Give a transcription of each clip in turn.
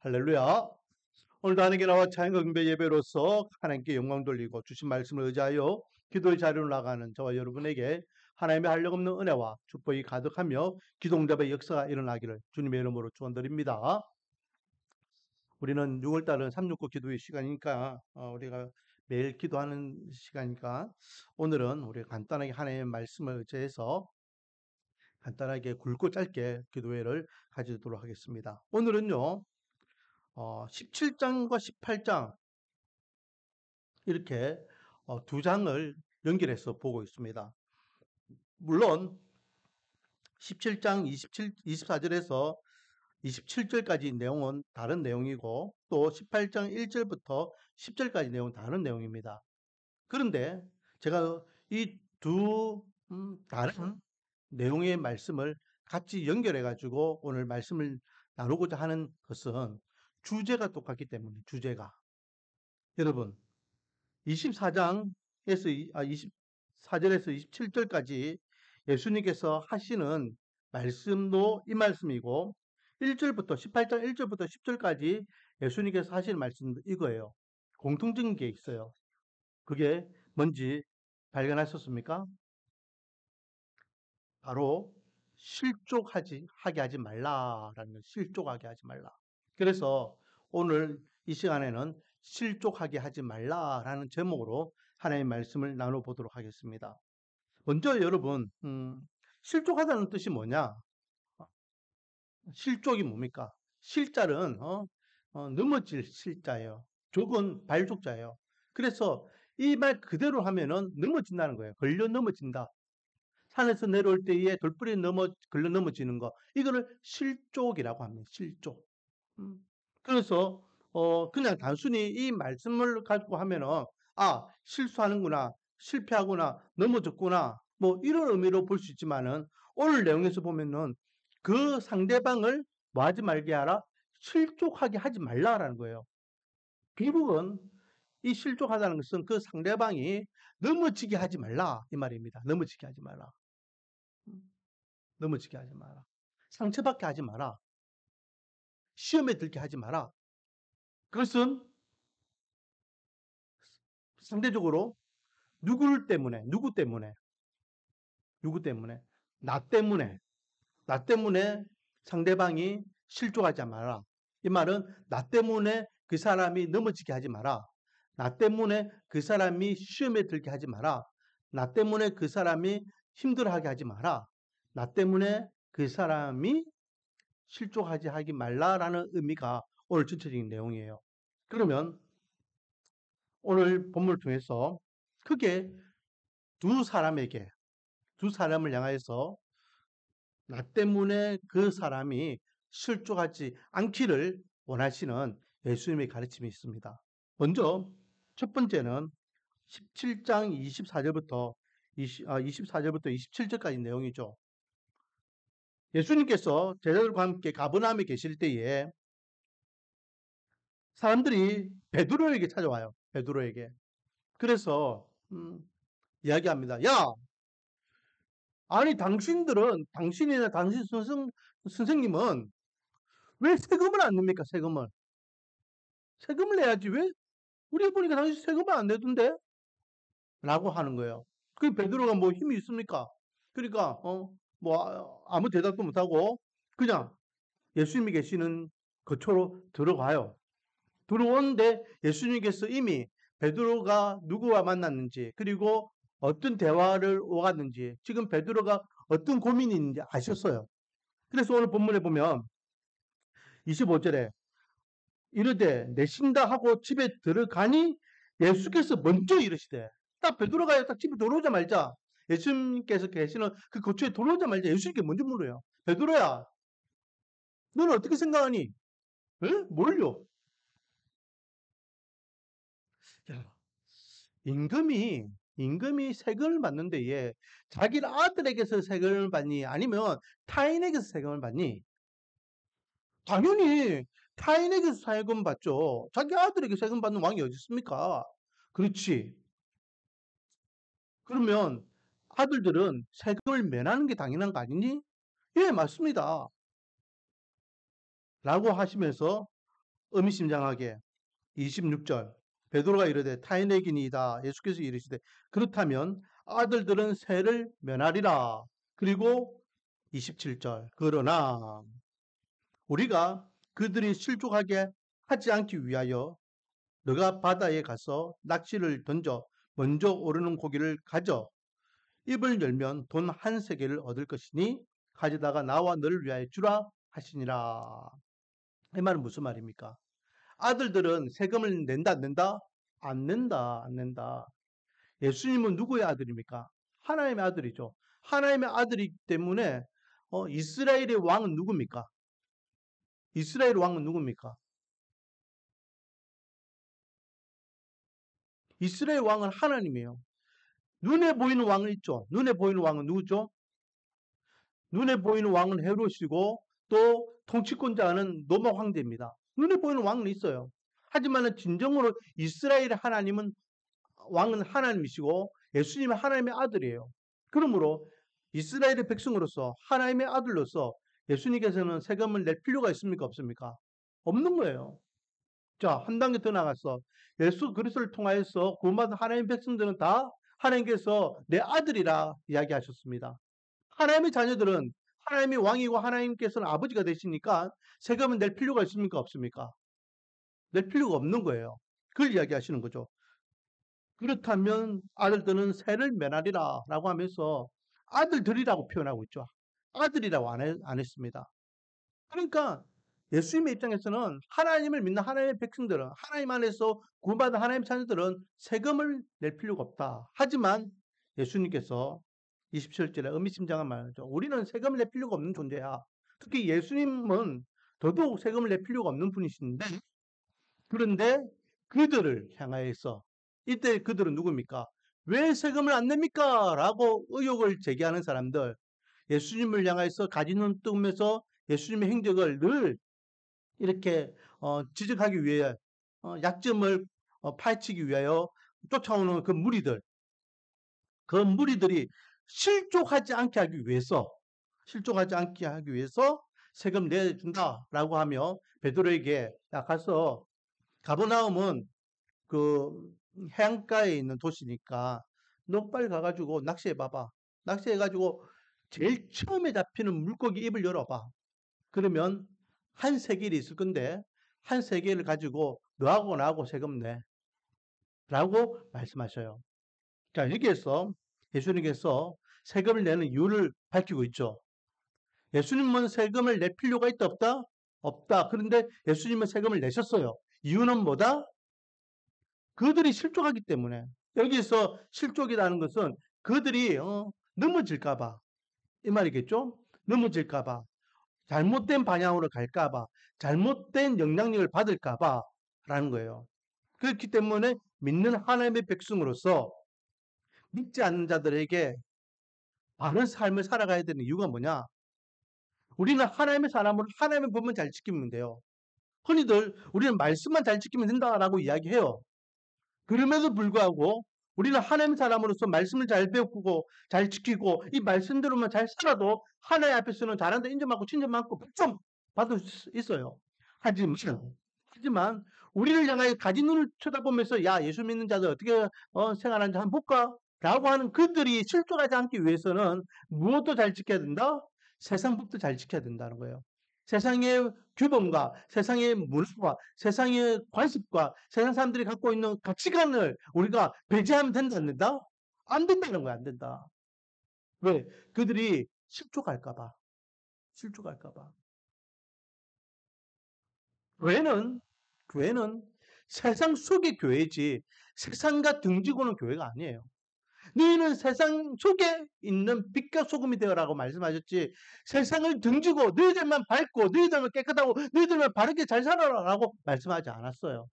할렐루야. 오늘도 하나님께 나와 찬양과 경배 예배로서 하나님께 영광 돌리고 주신 말씀을 의지하여 기도의 자리로 나가는 저와 여러분에게 하나님의 한량없는 은혜와 축복이 가득하며 기도응답의 역사가 일어나기를 주님의 이름으로 축원드립니다. 우리는 6월달은 369 기도의 시간이니까 우리가 매일 기도하는 시간이니까 오늘은 우리 간단하게 하나님의 말씀을 의지해서 간단하게 굵고 짧게 기도회를 가지도록 하겠습니다. 오늘은요. 17장과 18장 이렇게 두 장을 연결해서 보고 있습니다. 물론 17장 24절에서 27절까지 내용은 다른 내용이고 또 18장 1절부터 10절까지 내용은 다른 내용입니다. 그런데 제가 이 두 다른 내용의 말씀을 같이 연결해 가지고 오늘 말씀을 나누고자 하는 것은 주제가 똑같기 때문에 주제가 여러분 24장에서 24절에서 27절까지 예수님께서 하시는 말씀도 이 말씀이고 1절부터 18장 1절부터 10절까지 예수님께서 하시는 말씀도 이거예요. 공통적인 게 있어요. 그게 뭔지 발견하셨습니까? 바로 하게 하지 말라라는 거예요. 실족하게 하지 말라. 그래서 오늘 이 시간에는 실족하게 하지 말라라는 제목으로 하나님의 말씀을 나눠보도록 하겠습니다. 먼저 여러분, 실족하다는 뜻이 뭐냐? 실족이 뭡니까? 실자는 넘어질 실자예요. 족은 발족자예요. 그래서 이 말 그대로 하면은 넘어진다는 거예요. 걸려 넘어진다. 산에서 내려올 때에 돌부리에 걸려 넘어지는 거. 이거를 실족이라고 합니다. 실족. 그래서 그냥 단순히 이 말씀을 가지고 하면은 실수하는구나, 실패하구나, 넘어졌구나, 뭐 이런 의미로 볼 수 있지만은 오늘 내용에서 보면은 그 상대방을 뭐 하지 말게 하라? 실족하게 하지 말라라는 거예요. 결국은 이 실족하다는 것은 그 상대방이 넘어지게 하지 말라 이 말입니다. 넘어지게 하지 마라. 넘어지게 하지 마라. 상처받게 하지 마라. 시험에 들게 하지 마라. 그것은 상대적으로 누구 때문에? 나 때문에 상대방이 실족하지 마라. 이 말은 나 때문에 그 사람이 넘어지게 하지 마라. 나 때문에 그 사람이 시험에 들게 하지 마라. 나 때문에 그 사람이 힘들어하게 하지 마라. 나 때문에 그 사람이 실족하지 하지 말라라는 의미가 오늘 전체적인 내용이에요. 그러면 오늘 본문을 통해서 크게 두 사람을 향하여서 나 때문에 그 사람이 실족하지 않기를 원하시는 예수님의 가르침이 있습니다. 먼저 첫 번째는 17장 24절부터 27절까지 내용이죠. 예수님께서 제자들과 함께 가버나움에 계실 때에 사람들이 베드로에게 찾아와요. 베드로에게. 그래서 이야기합니다. 야, 아니 당신이나 당신 선생님은 왜 세금을 안 냅니까? 세금을 내야지. 왜 우리 보니까 당신 세금을 안 내던데? 라고 하는 거예요. 그 베드로가 뭐 힘이 있습니까? 그러니까 뭐 아무 대답도 못하고 그냥 예수님이 계시는 거처로 들어가요. 들어오는데 예수님께서 이미 베드로가 누구와 만났는지 그리고 어떤 대화를 오갔는지 지금 베드로가 어떤 고민이 있는지 아셨어요. 그래서 오늘 본문에 보면 25절에 이르되 내신다 하고 집에 들어가니 예수께서 먼저 이르시되 딱 베드로가 딱 집에 들어오자마자 예수님께서 계시는 그 거처에 들어오자마자 예수님께 먼저 물어요. 베드로야, 너는 어떻게 생각하니? 에? 뭘요? 야, 임금이 세금을 받는 데에 자기 아들에게서 세금을 받니? 아니면 타인에게서 세금을 받니? 당연히 타인에게서 세금 받죠. 자기 아들에게 세금 받는 왕이 어디 있습니까? 그렇지. 그러면 아들들은 세금을 면하는 게 당연한 거 아니니? 예, 맞습니다. 라고 하시면서 의미심장하게 26절 베드로가 이르되 타인에게니이다. 예수께서 이르시되 그렇다면 아들들은 세를 면하리라. 그리고 27절 그러나 우리가 그들이 실족하게 하지 않기 위하여 너가 바다에 가서 낚시를 던져 먼저 오르는 고기를 가져 입을 열면 돈 한 세겔을 얻을 것이니 가져다가 나와 너를 위하여 주라 하시니라. 이 말은 무슨 말입니까? 아들들은 세금을 낸다 안 낸다? 안 낸다 안 낸다. 예수님은 누구의 아들입니까? 하나님의 아들이죠. 하나님의 아들이기 때문에 이스라엘의 왕은 누굽니까? 이스라엘 왕은 누굽니까? 이스라엘 왕은 하나님이에요. 눈에 보이는 왕은 있죠. 눈에 보이는 왕은 누구죠? 눈에 보이는 왕은 헤롯이고 또 통치권자는 로마 황제입니다. 눈에 보이는 왕은 있어요. 하지만 진정으로 이스라엘의 하나님은 왕은 하나님이시고 예수님은 하나님의 아들이에요. 그러므로 이스라엘의 백성으로서 하나님의 아들로서 예수님께서는 세금을 낼 필요가 있습니까? 없습니까? 없는 거예요. 자, 한 단계 더 나가서 예수 그리스도를 통하여서 구원받은 하나님의 백성들은 다 하나님께서 내 아들이라 이야기하셨습니다. 하나님의 자녀들은 하나님이 왕이고 하나님께서는 아버지가 되시니까 세금을 낼 필요가 있습니까? 없습니까? 낼 필요가 없는 거예요. 그걸 이야기하시는 거죠. 그렇다면 아들들은 세를 면하리라 라고 하면서 아들들이라고 표현하고 있죠. 아들이라고 안 했습니다. 그러니까 예수님의 입장에서는 하나님을 믿는 하나님의 백성들은 하나님 안에서 구원받은 하나님의 자녀들은 세금을 낼 필요가 없다. 하지만 예수님께서 27절에 의미심장한 말이죠. 우리는 세금을 낼 필요가 없는 존재야. 특히 예수님은 더더욱 세금을 낼 필요가 없는 분이신데 그런데 그들을 향하여서 이때 그들은 누굽니까? 왜 세금을 안 냅니까? 라고 의혹을 제기하는 사람들 예수님을 향해서 가진 눈 뜨면서 예수님의 행적을 늘 이렇게 지적하기 위해 약점을 파헤치기 위하여 쫓아오는 그 무리들이 실족하지 않게 하기 위해서 세금 내준다라고 하며 베드로에게 가서 가버나움은 그 해안가에 있는 도시니까 너 빨리 가가지고 낚시해봐봐. 낚시해가지고 제일 처음에 잡히는 물고기 입을 열어봐. 그러면 한 세겔이 있을 건데 한 세겔을 가지고 너하고 나하고 세금 내. 라고 말씀하셔요. 자, 여기에서 예수님께서 세금을 내는 이유를 밝히고 있죠. 예수님은 세금을 낼 필요가 있다 없다? 없다. 그런데 예수님은 세금을 내셨어요. 이유는 뭐다? 그들이 실족하기 때문에. 여기서 실족이라는 것은 그들이 넘어질까봐 이 말이겠죠? 넘어질까봐 잘못된 방향으로 갈까봐 잘못된 영향력을 받을까봐 라는 거예요. 그렇기 때문에 믿는 하나님의 백성으로서 믿지 않는 자들에게 바른 삶을 살아가야 되는 이유가 뭐냐? 우리는 하나님의 사람으로 하나님의 법만 잘 지키면 돼요. 흔히들 우리는 말씀만 잘 지키면 된다라고 이야기해요. 그럼에도 불구하고 우리는 하나님 사람으로서 말씀을 잘 배우고 잘 지키고 이 말씀대로만 잘 살아도 하나님 앞에서는 잘한다 인정받고 칭찬받고 좀 받을 수 있어요. 하지만 우리를 향하여 가진 눈을 쳐다보면서 야 예수 믿는 자들 어떻게 생활하는지 한번 볼까? 라고 하는 그들이 실족하지 않기 위해서는 무엇도 잘 지켜야 된다? 세상 법도 잘 지켜야 된다는 거예요. 세상의 규범과 세상의 문화와 세상의 관습과 세상 사람들이 갖고 있는 가치관을 우리가 배제하면 된다 안 된다? 안 된다는 거야 안 된다. 왜? 그들이 실족할까 봐. 교회는 세상 속의 교회지 세상과 등지고는 교회가 아니에요. 너희는 세상 속에 있는 빛과 소금이 되어라고 말씀하셨지 세상을 등지고 너희들만 밝고 너희들만 깨끗하고 너희들만 바르게 잘 살아라라고 말씀하지 않았어요.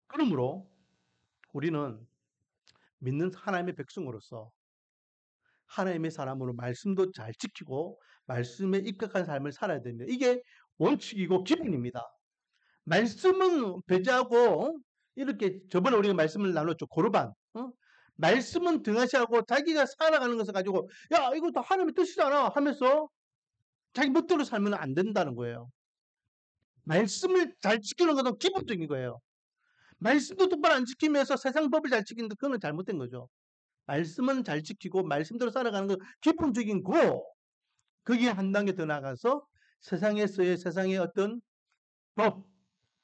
그러므로 우리는 믿는 하나님의 백성으로서 하나님의 사람으로 말씀도 잘 지키고 말씀에 입각한 삶을 살아야 됩니다. 이게 원칙이고 기본입니다. 말씀은 배제하고 이렇게 저번에 우리가 말씀을 나눴죠. 고르반. 말씀은 등하시하고 자기가 살아가는 것을 가지고 야 이거 다 하나님의 뜻이잖아 하면서 자기 멋대로 살면 안 된다는 거예요. 말씀을 잘 지키는 것은 기본적인 거예요. 말씀도 똑바로 안 지키면서 세상 법을 잘 지키는데 그건 잘못된 거죠. 말씀은 잘 지키고 말씀대로 살아가는 건 기본적인 거. 거기에 한 단계 더 나가서 세상의 어떤 법,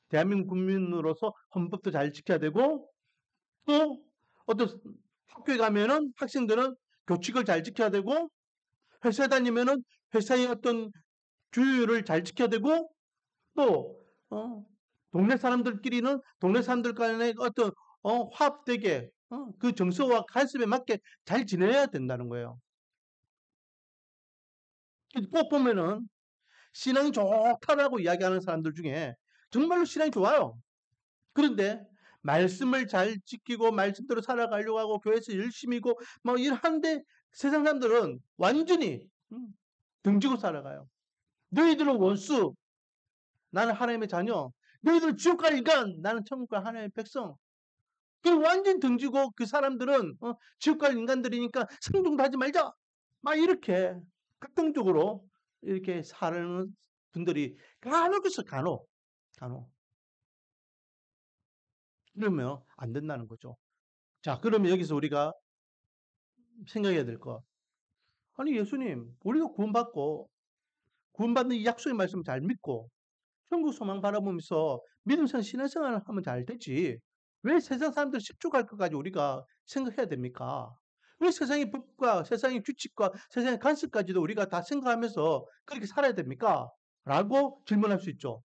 대한민국 국민으로서 헌법도 잘 지켜야 되고 또 어떤 학교에 가면은 학생들은 교칙을 잘 지켜야 되고 회사에 다니면은 회사의 어떤 규율을 잘 지켜야 되고 또 동네 사람들끼리는 동네 사람들 간의 어떤 화합되게 그 정서와 관습에 맞게 잘 지내야 된다는 거예요. 꼭 보면은 신앙이 좋다라고 이야기하는 사람들 중에 정말로 신앙이 좋아요. 그런데 말씀을 잘 지키고 말씀대로 살아가려고 하고 교회에서 열심히고 뭐 일하는데 세상 사람들은 완전히 등지고 살아가요. 너희들은 원수, 나는 하나님의 자녀. 너희들은 지옥 갈 인간, 나는 천국 갈 하나님의 백성. 그 완전 등지고 그 사람들은 지옥 갈 인간들이니까 상종도 하지 말자. 막 이렇게 극단적으로 이렇게 사는 분들이 간혹 있어, 간혹. 그러면 안 된다는 거죠. 자, 그러면 여기서 우리가 생각해야 될 거. 아니, 예수님, 우리가 구원받고, 구원받는 이 약속의 말씀 잘 믿고, 천국 소망 바라보면서 믿음상 신앙생활을 하면 잘 되지. 왜 세상 사람들 십조갈 것까지 우리가 생각해야 됩니까? 왜 세상의 법과 세상의 규칙과 세상의 간섭까지도 우리가 다 생각하면서 그렇게 살아야 됩니까? 라고 질문할 수 있죠.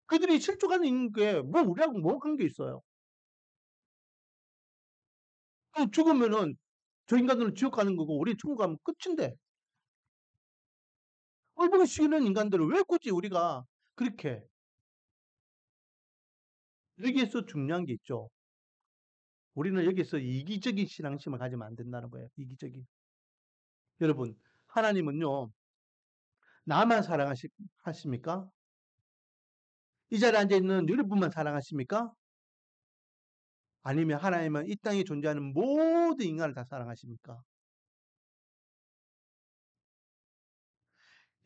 그들이 실족하는 게 뭐 우리하고 뭐 관계 있어요? 죽으면은 저 인간들은 지옥 가는 거고 우리 천국 가면 끝인데 얼마나 쉬는 인간들을 왜 굳이 우리가 그렇게 여기에서 중요한 게 있죠. 우리는 여기서 이기적인 신앙심을 가지면 안 된다는 거예요. 이기적인. 여러분, 하나님은요, 나만 사랑하십니까? 이 자리에 앉아 있는 여러분만 사랑하십니까? 아니면 하나님은 이 땅에 존재하는 모든 인간을 다 사랑하십니까?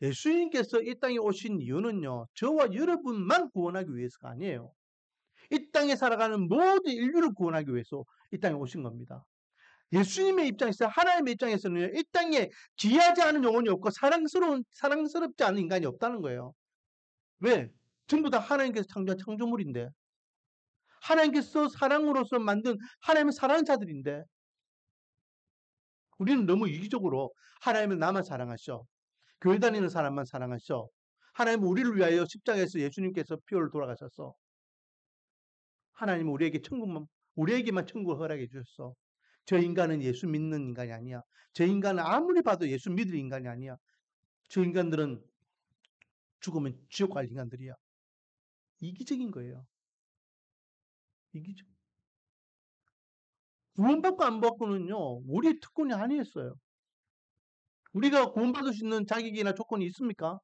예수님께서 이 땅에 오신 이유는요, 저와 여러분만 구원하기 위해서가 아니에요. 이 땅에 살아가는 모든 인류를 구원하기 위해서 이 땅에 오신 겁니다. 예수님의 입장에서 하나님의 입장에서는 이 땅에 귀하지 않은 영혼이 없고 사랑스럽지 않은 인간이 없다는 거예요. 왜? 전부 다 하나님께서 창조한 창조물인데 하나님께서 사랑으로서 만든 하나님의 사랑하는 자들인데 우리는 너무 이기적으로 하나님은 나만 사랑하셔. 교회 다니는 사람만 사랑하셔. 하나님은 우리를 위하여 십자가에서 예수님께서 피 흘려 돌아가셨어. 하나님은 우리에게만 천국을 허락해 주셨어. 저 인간은 예수 믿는 인간이 아니야. 저 인간은 아무리 봐도 예수 믿을 인간이 아니야. 저 인간들은 죽으면 지옥 갈 인간들이야. 이기적인 거예요. 이기적. 구원받고 안 받고는요, 우리 특권이 아니었어요. 우리가 구원받을 수 있는 자격이나 조건이 있습니까?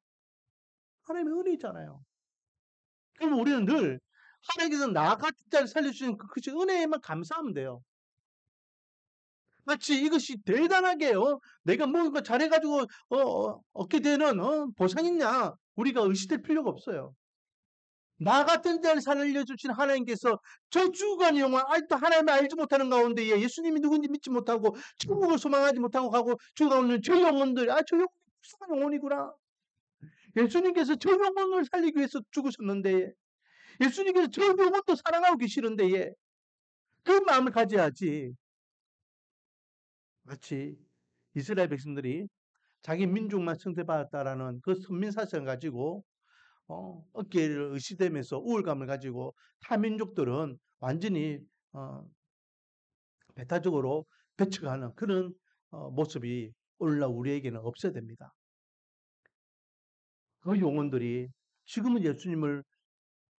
하나님의 은혜잖아요. 그럼 우리는 늘 하나님께서 나 같은 자를 살려주시는 그 은혜에만 감사하면 돼요. 마치 이것이 대단하게 내가 뭔가 잘해가지고 얻게 되는 보상이냐 우리가 의식될 필요가 없어요. 나 같은 자를 살려주신 하나님께서 저 죽어가는 영혼 아직도 하나님을 알지 못하는 가운데 예수님이 누군지 믿지 못하고 천국을 소망하지 못하고 가고 죽어가는 저 영혼들 저 영혼이 불쌍한 영혼이구나. 예수님께서 저 영혼을 살리기 위해서 죽으셨는데 예수님께서 저 영혼도 사랑하고 계시는데 그 마음을 가져야지. 마치 이스라엘 백성들이 자기 민족만 성대받았다라는 그 선민사상을 가지고 어깨를 의시되면서 우울감을 가지고 타민족들은 완전히 배타적으로 배척하는 그런 모습이 오늘날 우리에게는 없어야 됩니다. 그 영혼들이 지금은 예수님을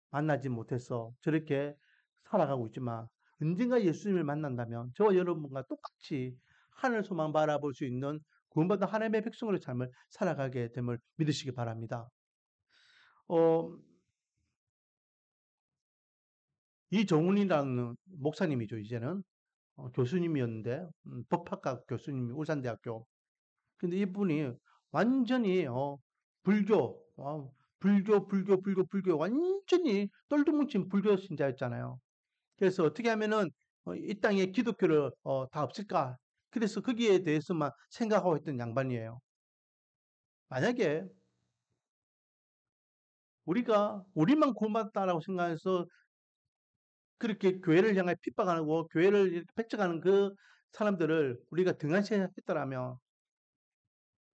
만나지 못해서 저렇게 살아가고 있지만 언젠가 예수님을 만난다면 저와 여러분과 똑같이 하늘 소망 바라볼 수 있는 구원받은 하나님의 백성으로 삶을 살아가게 됨을 믿으시기 바랍니다. 어, 이정훈이라는 목사님이죠, 이제는. 교수님이었는데, 법학과 교수님이 울산대학교. 근데 이분이 완전히, 불교, 불교 완전히 똘뚱뭉친 불교 신자였잖아요. 그래서 어떻게 하면은 이 땅에 기독교를 다 없을까? 그래서 거기에 대해서만 생각하고 있던 양반이에요. 만약에 우리가 우리만 구원받았다라고 생각해서 그렇게 교회를 향해 핍박하고 교회를 이렇게 배척하는 그 사람들을 우리가 등한시했더라면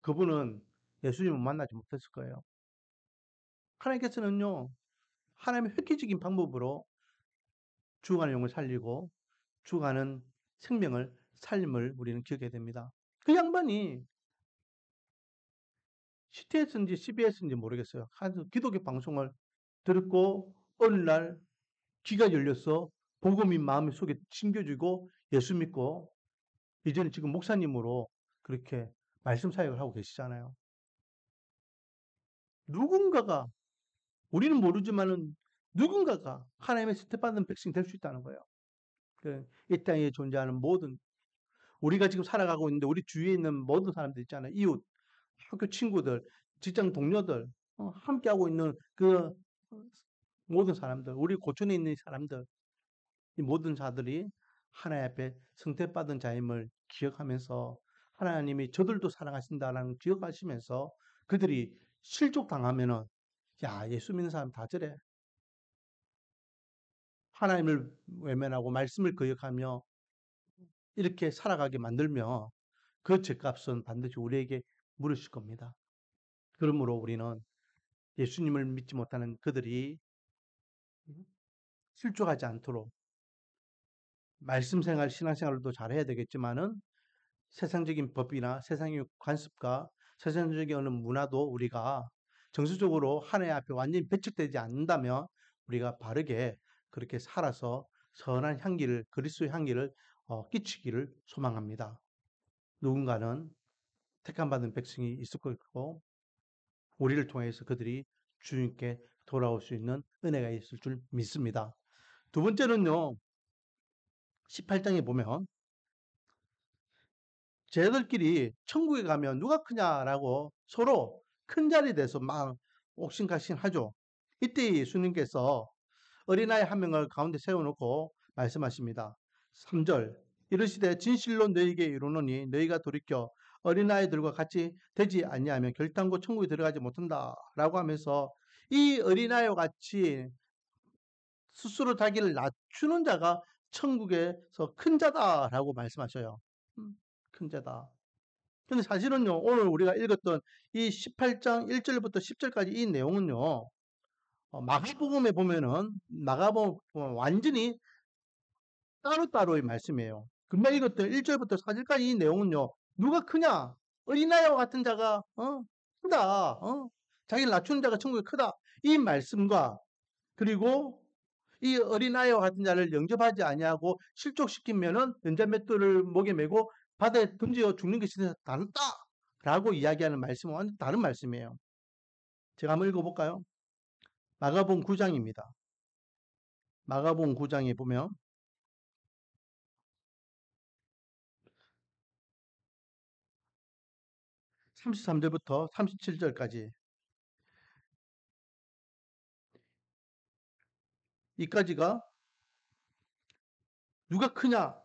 그분은 예수님을 만나지 못했을 거예요. 하나님께서는요, 하나님의 획기적인 방법으로 죽어가는 영을 살리고 죽어가는 생명을 삶을 우리는 기억해야 됩니다. 그 양반이 CTS인지 CBS인지 모르겠어요. 한 기독교 방송을 듣고 어느 날 귀가 열려서 복음이 마음속에 심겨지고 예수 믿고 이제는 지금 목사님으로 그렇게 말씀 사역을 하고 계시잖아요. 누군가가 우리는 모르지만은 누군가가 하나님의 스텝받는 백성이 될 수 있다는 거예요. 이 땅에 존재하는 모든 우리가 지금 살아가고 있는데 우리 주위에 있는 모든 사람들 있잖아요. 이웃, 학교 친구들, 직장 동료들, 함께하고 있는 그 모든 사람들, 우리 고촌에 있는 사람들, 이 모든 자들이 하나님 앞에 성택받은 자임을 기억하면서 하나님이 저들도 사랑하신다라는 기억하시면서 그들이 실족당하면은 야, 예수 믿는 사람 다 저래. 하나님을 외면하고 말씀을 거역하며 이렇게 살아가게 만들며 그 죄값은 반드시 우리에게 물으실 겁니다. 그러므로 우리는 예수님을 믿지 못하는 그들이 실족하지 않도록 말씀 생활, 신앙 생활도 잘해야 되겠지만은 세상적인 법이나 세상의 관습과 세상적인 어느 문화도 우리가 정서적으로 하나님 앞에 완전히 배척되지 않는다면 우리가 바르게 그렇게 살아서 선한 향기를, 그리스도의 향기를 끼치기를 소망합니다. 누군가는 택함받은 백성이 있을 거고 우리를 통해서 그들이 주님께 돌아올 수 있는 은혜가 있을 줄 믿습니다. 두 번째는요. 18장에 보면 쟤들끼리 천국에 가면 누가 크냐라고 서로 큰 자리에 대해서 막 옥신각신하죠. 이때 예수님께서 어린아이 한 명을 가운데 세워놓고 말씀하십니다. 3절 이르시되 진실로 너희에게 이르노니 너희가 돌이켜 어린아이들과 같이 되지 아니하면 결단코 천국에 들어가지 못한다 라고 하면서 이 어린아이와 같이 스스로 자기를 낮추는 자가 천국에서 큰 자다라고 말씀하셔요. 큰 자다. 근데 사실은요, 오늘 우리가 읽었던 이 18장 1절부터 10절까지 이 내용은요, 마가복음에 보면은, 마가복음 완전히 따로따로의 말씀이에요. 금방 읽었던 1절부터 4절까지 이 내용은요, 누가 크냐? 어린아이와 같은 자가, 크다. 자기를 낮추는 자가 천국에 크다. 이 말씀과, 그리고 이 어린아이와 같은 자를 영접하지 아니하고 실족시키면은 연자맷돌을 목에 메고 바다에 던져 죽는 것이 다르다. 라고 이야기하는 말씀은 완전 다른 말씀이에요. 제가 한번 읽어볼까요? 마가복음 9장입니다. 마가복음 9장에 보면 33절부터 37절까지 이까지가 누가 크냐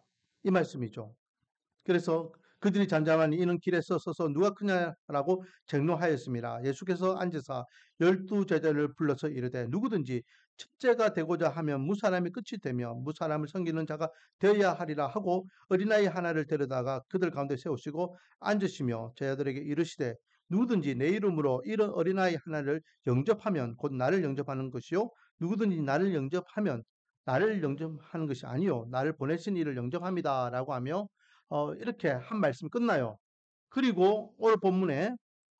이 말씀이죠. 그래서 그들이 잠잠하니 이는 길에 서서 누가 크냐라고 쟁론하였습니다. 예수께서 앉으사 12제자를 불러서 이르되 누구든지 첫째가 되고자 하면 무사람이 끝이 되며 무사람을 섬기는 자가 되어야 하리라 하고 어린아이 하나를 데려다가 그들 가운데 세우시고 앉으시며 제자들에게 이르시되 누구든지 내 이름으로 이런 어린아이 하나를 영접하면 곧 나를 영접하는 것이요 누구든지 나를 영접하면 나를 영접하는 것이 아니요 나를 보내신 이를 영접합니다라고 하며 이렇게 한 말씀이 끝나요. 그리고 오늘 본문에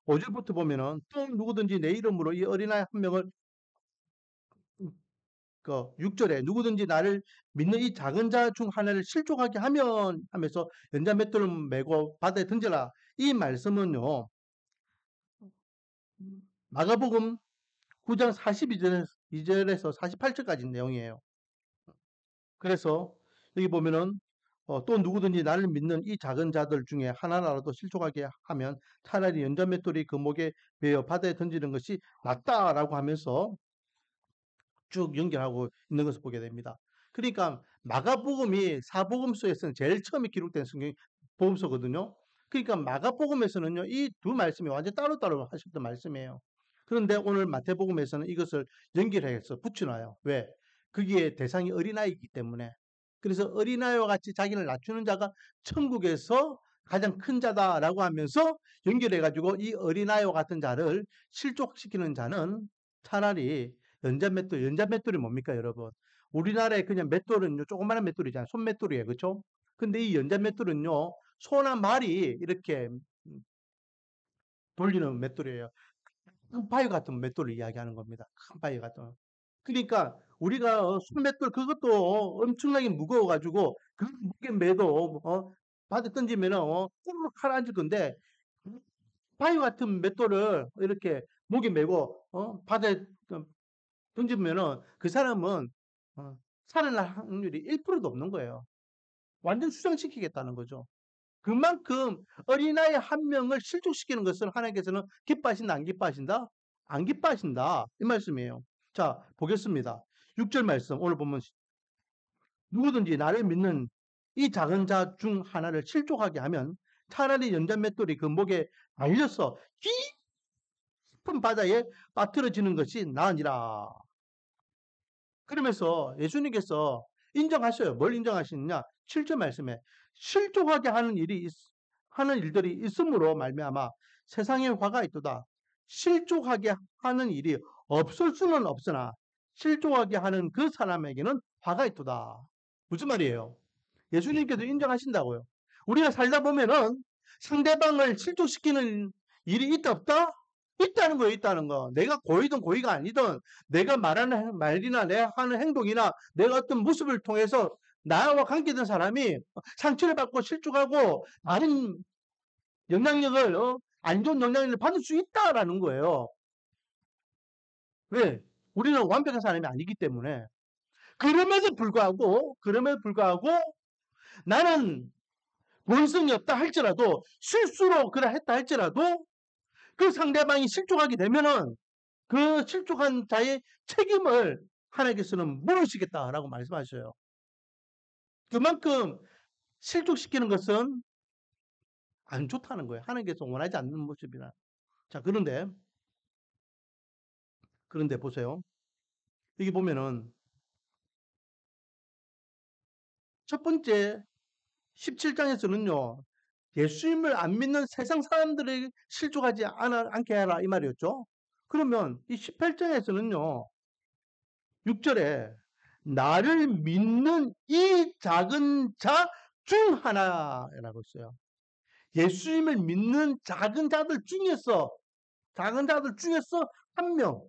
5절부터 보면은 또 누구든지 내 이름으로 이 어린아이 한 명을 6절에 누구든지 나를 믿는 이 작은 자 중 하나를 실족하게 하면 하면서 연자맷돌을 메고 바다에 던져라. 이 말씀은요. 마가복음 9장 42절에서 48절까지 내용이에요. 그래서 여기 보면은 또 누구든지 나를 믿는 이 작은 자들 중에 하나라도 실족하게 하면 차라리 연자맷돌이 그 목에 매어 바다에 던지는 것이 낫다라고 하면서 쭉 연결하고 있는 것을 보게 됩니다. 그러니까 마가복음이 사복음서에서는 제일 처음에 기록된 성경 복음서거든요. 그러니까 마가복음에서는요, 이 두 말씀이 완전 따로따로 하셨던 말씀이에요. 그런데 오늘 마태복음에서는 이것을 연결해서 붙여놔요. 왜? 거기에 대상이 어린아이이기 때문에. 그래서 어린아이와 같이 자기를 낮추는 자가 천국에서 가장 큰 자다라고 하면서 연결해가지고 이 어린아이와 같은 자를 실족시키는 자는 차라리 연자맷돌이 뭡니까, 여러분? 우리나라에 그냥 맷돌은요, 조그마한 맷돌이잖아요. 손맷돌이에요. 그쵸? 근데 이 연자맷돌은요, 소나 말이 이렇게 돌리는 맷돌이에요. 큰 바위 같은 맷돌을 이야기하는 겁니다. 큰 바위 같은. 그러니까 우리가 손맷돌 그것도 엄청나게 무거워가지고 그 무게 매도 바닥 던지면은 꾸르륵 가라앉을 건데 바위 같은 맷돌을 이렇게 목에 메고 바다에 던지면은 그 사람은 살아날 확률이 1%도 없는 거예요. 완전 수상시키겠다는 거죠. 그만큼 어린아이 한 명을 실족시키는 것을 하나님께서는 기뻐하신다, 안 기뻐하신다? 안 기뻐하신다. 이 말씀이에요. 자, 보겠습니다. 6절 말씀. 오늘 보면 누구든지 나를 믿는 이 작은 자 중 하나를 실족하게 하면 차라리 연잔맷돌이 그 목에 달려서 깊은 바다에 빠뜨려지는 것이 나으니라. 그러면서 예수님께서 인정하셔요. 뭘 인정하시느냐? 7절 말씀에 실족하게 하는 일들이 있으므로 말미암아 세상에 화가 있도다. 실족하게 하는 일이 없을 수는 없으나 실족하게 하는 그 사람에게는 화가 있도다. 무슨 말이에요? 예수님께서 인정하신다고요. 우리가 살다 보면은 상대방을 실족시키는 일이 있다 없다? 있다는 거예요, 있다는 거. 내가 고이든 고의가 아니든 내가 말하는 말이나 내가 하는 행동이나 내가 어떤 모습을 통해서 나와 관계된 사람이 상처를 받고 실족하고 다른 영향력을 안 좋은 영향력을 받을 수 있다라는 거예요. 왜? 우리는 완벽한 사람이 아니기 때문에. 그럼에도 불구하고 나는 본성이 없다 할지라도 실수로 그래 했다 할지라도 그 상대방이 실족하게 되면은 그 실족한 자의 책임을 하나님께서는 물으시겠다라고 말씀하셔요. 그만큼 실족시키는 것은 안 좋다는 거예요. 하나님께서 원하지 않는 모습이라. 자, 그런데 보세요. 여기 보면은 첫 번째 17장에서는요. 예수님을 안 믿는 세상 사람들을 실족하지 않게 하라 이 말이었죠. 그러면 이 18장에서는요. 6절에 나를 믿는 이 작은 자 중 하나라고 했어요. 예수님을 믿는 작은 자들 중에서 한 명,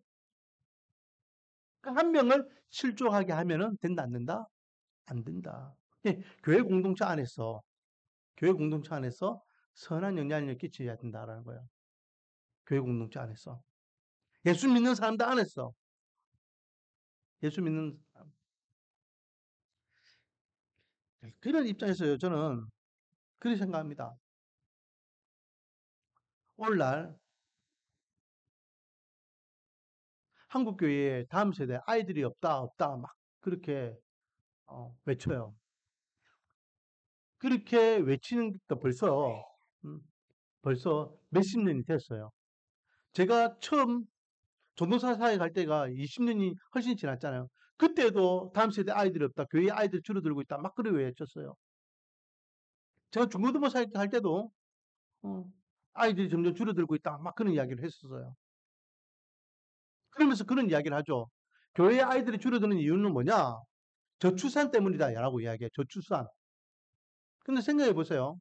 그 한 명을 실족하게 하면은 된다 안 된다? 안 된다. 예, 교회 공동체 안에서 선한 영향력을 끼쳐야 된다라는 거예요. 교회 공동체 안에서 예수 믿는 사람들 안에서 예수 믿는 그런 입장에서요. 저는 그렇게 생각합니다. 오늘날 한국 교회에 다음 세대 아이들이 없다 없다 막 그렇게 외쳐요. 그렇게 외치는 것도 음, 벌써 몇십 년이 됐어요. 제가 처음 전도사 사회 갈 때가 20년이 훨씬 지났잖아요. 그때도 다음 세대 아이들이 없다. 교회 아이들이 줄어들고 있다. 막 그러고 외쳤어요. 제가 중고등부 할 때도 어, 아이들이 점점 줄어들고 있다. 막 그런 이야기를 했었어요. 그러면서 그런 이야기를 하죠. 교회 아이들이 줄어드는 이유는 뭐냐? 저출산 때문이다. 라고 이야기해요. 저출산. 근데 생각해 보세요.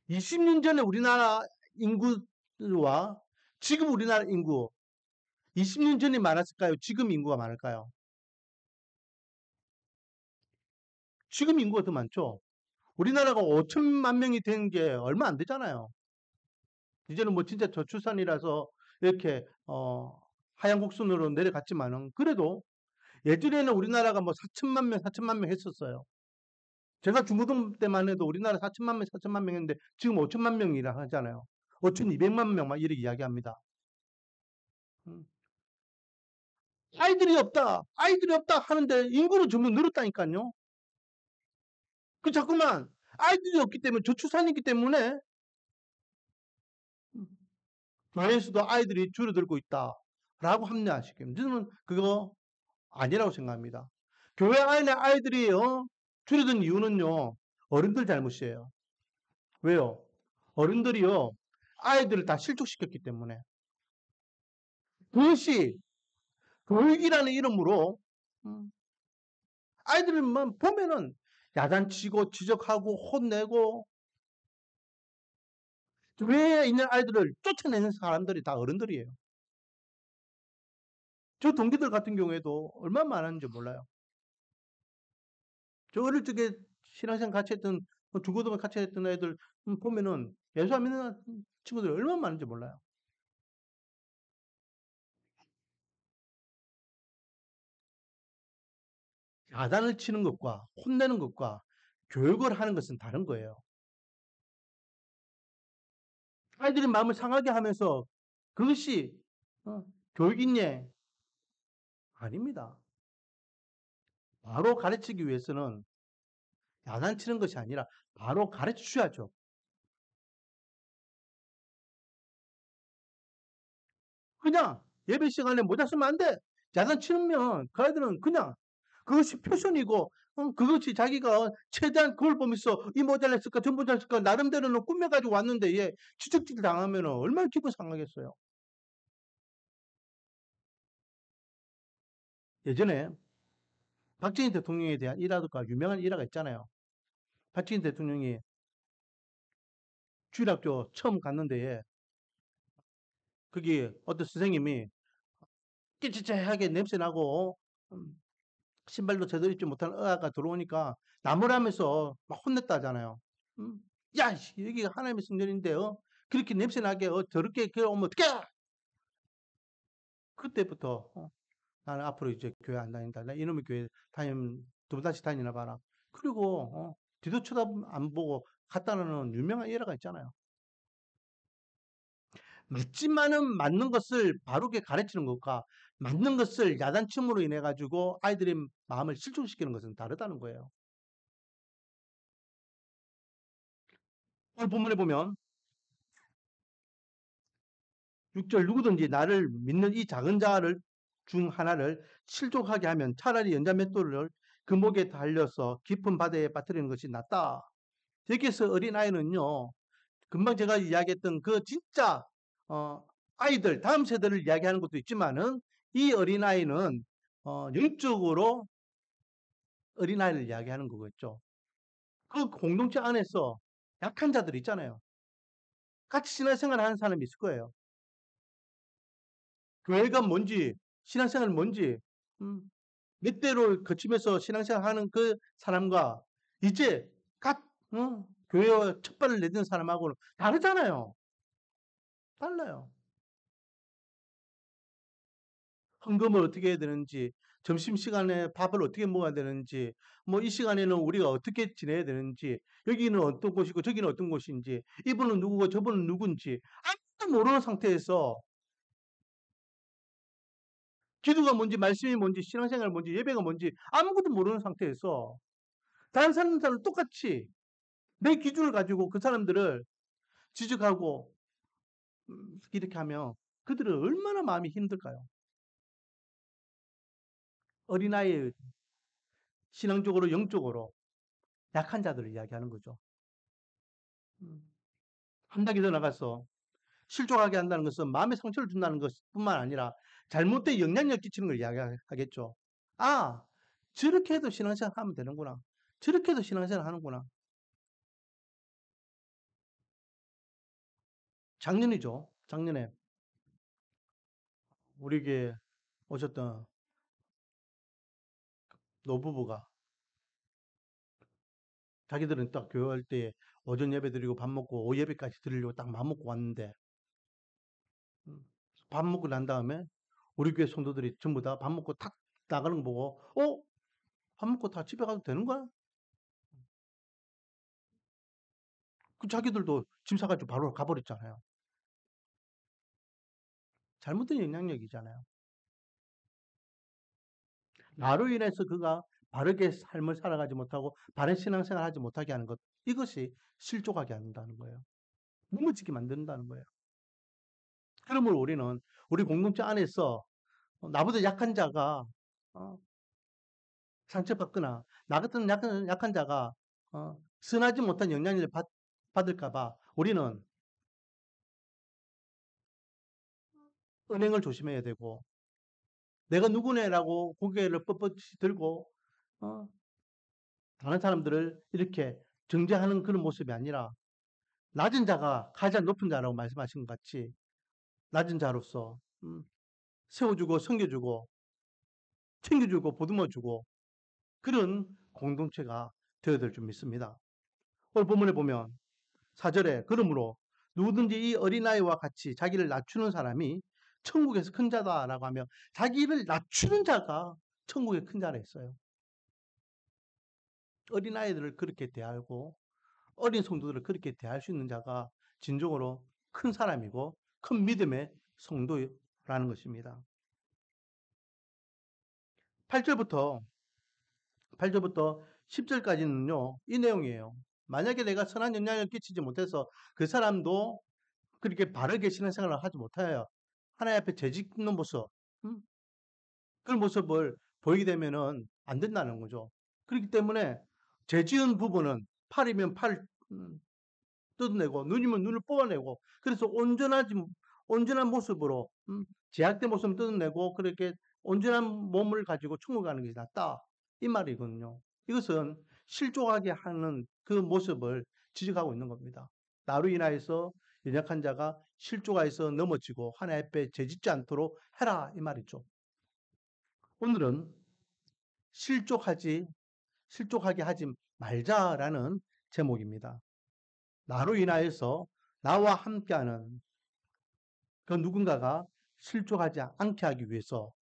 20년 전에 우리나라 인구와 지금 우리나라 인구, 20년 전이 많았을까요? 지금 인구가 많을까요? 지금 인구가 더 많죠? 우리나라가 5천만 명이 된 게 얼마 안 되잖아요. 이제는 뭐 진짜 저출산이라서 이렇게, 하얀 곡선으로 내려갔지만은, 그래도 예전에는 우리나라가 뭐 4천만 명 했었어요. 제가 중고등 때만 해도 우리나라 4천만 명, 4천만 명인데 지금 5천만 명이라 하잖아요. 5,200만 명 막 이렇게 이야기합니다. 음. 아이들이 없다 하는데 인구는 점점 늘었다니까요. 그 자꾸만 아이들이 없기 때문에 저출산이기 때문에 교회에서도 아이들이 줄어들고 있다라고 합리화시킵니다. 저는 그거 아니라고 생각합니다. 교회 안에 아이들이 줄어든 이유는요. 어른들 잘못이에요. 왜요? 어른들이요. 아이들을 다 실족시켰기 때문에. 그것이 교육이라는 이름으로 아이들만 보면은 야단치고 지적하고 혼내고 교회에 있는 아이들을 쫓아내는 사람들이 다 어른들이에요. 저 동기들 같은 경우에도 얼마나 많았는지 몰라요. 저 어릴 적에 신앙생활 같이 했던 중고등부 같이 했던 애들 보면은 예수 안 믿는 친구들이 얼마나 많은지 몰라요. 야단을 치는 것과 혼내는 것과 교육을 하는 것은 다른 거예요. 아이들이 마음을 상하게 하면서 그것이 교육이냐? 아닙니다. 바로 가르치기 위해서는 야단치는 것이 아니라 바로 가르쳐 줘야죠. 그냥 예배 시간에 모자 쓰면 안 돼. 야단치면 그 아이들은 그냥 그것이 표현이고 그것이 자기가 최대한 그걸 보면서 이 모자를 쓸까 저 모자를 쓸까 나름대로는 꾸며가지고 왔는데 얘 지적질 당하면 얼마나 기분 상하겠어요. 예전에 박정희 대통령에 대한 일화가 유명한 일화가 있잖아요. 박정희 대통령이 주일학교 처음 갔는데 거기 어떤 선생님이 찌찌찌하게 냄새나고 신발도 제대로 입지 못한 아가 들어오니까 나무라면서 막 혼냈다잖아요. 음? 야, 여기가 하나님의 성전인데요. 그렇게 냄새나게 더럽게 오면 어떡해? 그때부터 나는 앞으로 이제 교회 안 다닌다. 나 이놈의 교회 다니면 두 다시 다니나 봐라. 그리고 뒤도 쳐다 안 보고 갔다는 유명한 일화가 있잖아요. 맞지만은 맞는 것을 바르게 가르치는 것과 맞는 것을 야단침으로 인해 가지고 아이들의 마음을 실종시키는 것은 다르다는 거예요. 오늘 본문에 보면 6절 누구든지 나를 믿는 이 작은 자를 중 하나를 실족하게 하면 차라리 연자 맷돌을 그 목에 달려서 깊은 바다에 빠뜨리는 것이 낫다. 여기서 어린아이는요. 금방 제가 이야기했던 그 진짜 아이들 다음 세대를 이야기하는 것도 있지만은 이 어린아이는 영적으로 어린아이를 이야기하는 거겠죠. 그 공동체 안에서 약한 자들 있잖아요. 같이 신앙생활 하는 사람이 있을 거예요. 교회가 뭔지, 신앙생활 뭔지, 음, 몇 대를 거치면서 신앙생활 하는 그 사람과 이제 교회와 첫 발을 내딛는 사람하고는 다르잖아요. 달라요. 헌금을 어떻게 해야 되는지, 점심시간에 밥을 어떻게 먹어야 되는지, 뭐 이 시간에는 우리가 어떻게 지내야 되는지, 여기는 어떤 곳이고 저기는 어떤 곳인지, 이분은 누구고 저분은 누군지 아무도 모르는 상태에서 기도가 뭔지, 말씀이 뭔지, 신앙생활 뭔지, 예배가 뭔지 아무것도 모르는 상태에서 다른 사람들은 똑같이 내 기준을 가지고 그 사람들을 지적하고 이렇게 하면 그들은 얼마나 마음이 힘들까요? 어린아이의 신앙적으로 영적으로 약한 자들을 이야기하는 거죠. 음. 한 단계 더 나가서 실족하게 한다는 것은 마음의 상처를 준다는 것뿐만 아니라 잘못된 영향력 끼치는 걸 이야기하겠죠. 아, 저렇게 해도 신앙생활 하면 되는구나. 저렇게 해도 신앙생활 하는구나. 작년이죠. 작년에 우리에게 오셨던 노부부가 자기들은 딱 교회할 때 오전 예배 드리고 밥 먹고 오후 예배까지 드리려고 딱 마음 먹고 왔는데 음, 밥 먹고 난 다음에 우리 교회 성도들이 전부 다 밥 먹고 탁 나가는 거 보고 밥 먹고 다 집에 가도 되는 거야? 그 자기들도 짐 싸가지고 바로 가버렸잖아요. 잘못된 영향력이잖아요. 나로 인해서 그가 바르게 삶을 살아가지 못하고 바른 신앙생활을 하지 못하게 하는 것, 이것이 실족하게 한다는 거예요. 무너지게 만든다는 거예요. 그러므로 우리는 우리 공동체 안에서 나보다 약한 자가 어, 상처받거나 나 같은 약한 자가 선하지 못한 영향을 받을까봐 우리는 은행을 조심해야 되고, 내가 누구네라고 고개를 뻣뻣이 들고 어, 다른 사람들을 이렇게 정죄하는 그런 모습이 아니라, 낮은 자가 가장 높은 자라고 말씀하신 것 같이 낮은 자로서 세워주고 섬겨주고 챙겨주고 보듬어주고 그런 공동체가 되어야 될 줄 믿습니다. 오늘 본문에 보면 4절에 그러므로 누구든지 이 어린아이와 같이 자기를 낮추는 사람이 천국에서 큰 자다라고 하며, 자기를 낮추는 자가 천국의 큰 자라 했어요. 어린아이들을 그렇게 대하고 어린 성도들을 그렇게 대할 수 있는 자가 진정으로 큰 사람이고 큰 믿음의 성도라는 것입니다. 8절부터 8절부터 10절까지는요, 이 내용이에요. 만약에 내가 선한 영향을 끼치지 못해서 그 사람도 그렇게 바르게 신앙생활을 하지 못하여 하나님 앞에 죄짓는 모습, 음? 그런 모습을 보이게 되면은 안 된다는 거죠. 그렇기 때문에 죄지은 부분은 팔이면 팔 뜯어내고 눈이면 눈을 뽑아내고, 그래서 온전한 모습으로 제약된 모습을 뜯어내고 그렇게 온전한 몸을 가지고 천국 가는 것이 낫다, 이 말이거든요. 이것은 실족하게 하는 그 모습을 지적하고 있는 겁니다. 나로 인하여서 연약한 자가 실족하여서 넘어지고 하나님 앞에 죄짓지 않도록 해라, 이 말이죠. 오늘은 실족하게 하지 말자라는 제목입니다. 나로 인하여서 나와 함께하는 그 누군가가 실족하지 않게 하기 위해서,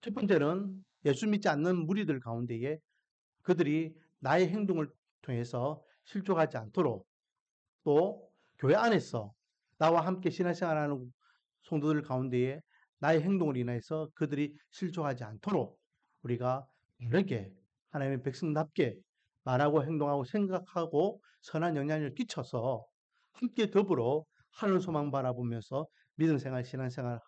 첫 번째는 예수 믿지 않는 무리들 가운데에 그들이 나의 행동을 통해서 실족하지 않도록, 또 교회 안에서 나와 함께 신앙생활하는 성도들 가운데에 나의 행동을 인해서 그들이 실족하지 않도록 우리가 바르게 하나님의 백성답게 말하고 행동하고 생각하고 선한 영향을 끼쳐서 함께 더불어 하늘 소망 바라보면서 믿음 생활, 신앙 생활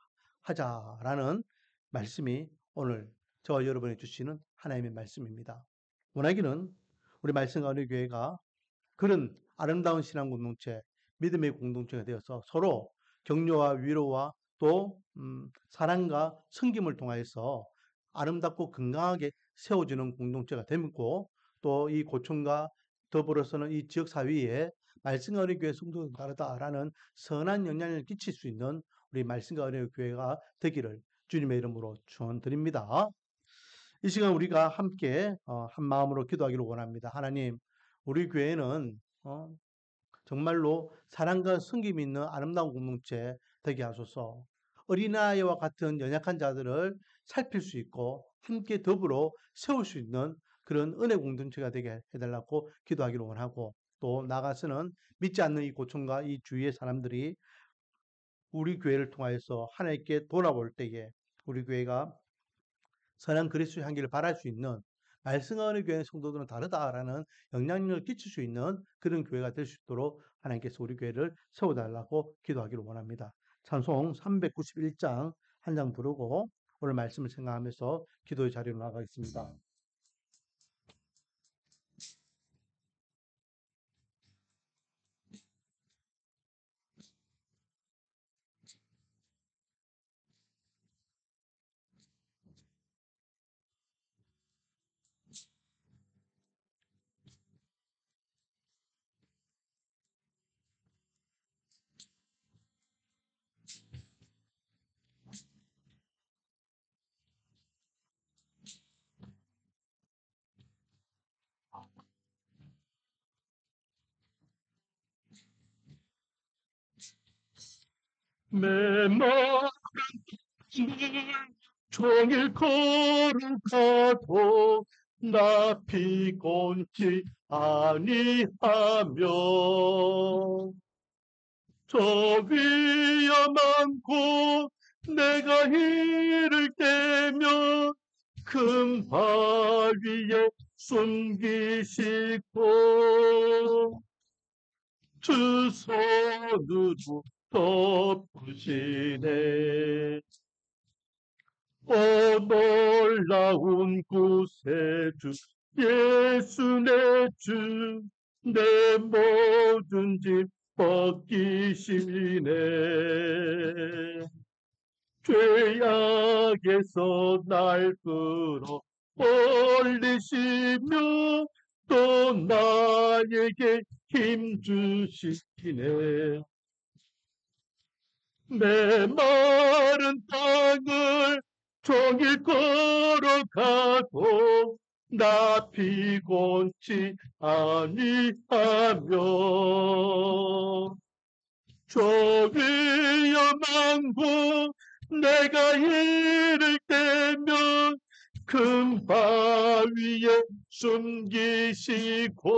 하자라는 말씀이 오늘 저와 여러분이 주시는 하나님의 말씀입니다. 원하기는 우리 말씀과 우리 교회가 그런 아름다운 신앙 공동체, 믿음의 공동체가 되어서 서로 격려와 위로와 또 사랑과 섬김을 통하여서 아름답고 건강하게 세워지는 공동체가 되고, 또 이 고촌과 더불어서는 이 지역 사회에 말씀과 은혜 교회 성도가 다르다라는 선한 영향을 끼칠 수 있는 우리 말씀과 은혜 교회가 되기를 주님의 이름으로 축원드립니다. 이 시간 우리가 함께 한 마음으로 기도하기를 원합니다. 하나님, 우리 교회는 정말로 사랑과 섬김이 있는 아름다운 공동체 되게 하소서. 어린아이와 같은 연약한 자들을 살필 수 있고 함께 더불어 세울 수 있는 그런 은혜 공동체가 되게 해달라고 기도하기를 원하고, 또 나가서는 믿지 않는 이 고촌과 이 주위의 사람들이 우리 교회를 통하여서 하나님께 돌아올 때에 우리 교회가 선한 그리스도의 향기를 발할 수 있는, 말씀하는 교회 성도들은 다르다라는 영향력을 끼칠 수 있는 그런 교회가 될 수 있도록 하나님께서 우리 교회를 세워달라고 기도하기를 원합니다. 찬송 391장 한 장 부르고 오늘 말씀을 생각하면서 기도의 자리로 나가겠습니다. 메마른 길 종일 걸어가도 나 피곤치 아니하며 저 위험한 곳 내가 이를 때면 큰 바위에 숨기시고 주 손으로 덮으시네. 오 놀라운 구세주 예수 내 주 내 모든 짐 벗기시네. 죄악에서 날 끌어 올리시며 또 나에게 힘 주시네. 메마른 땅을 종일 걸어가도 나 피곤치 아니하며 저 위험한 곳 내가 이를 때면 큰 바위에 숨기시고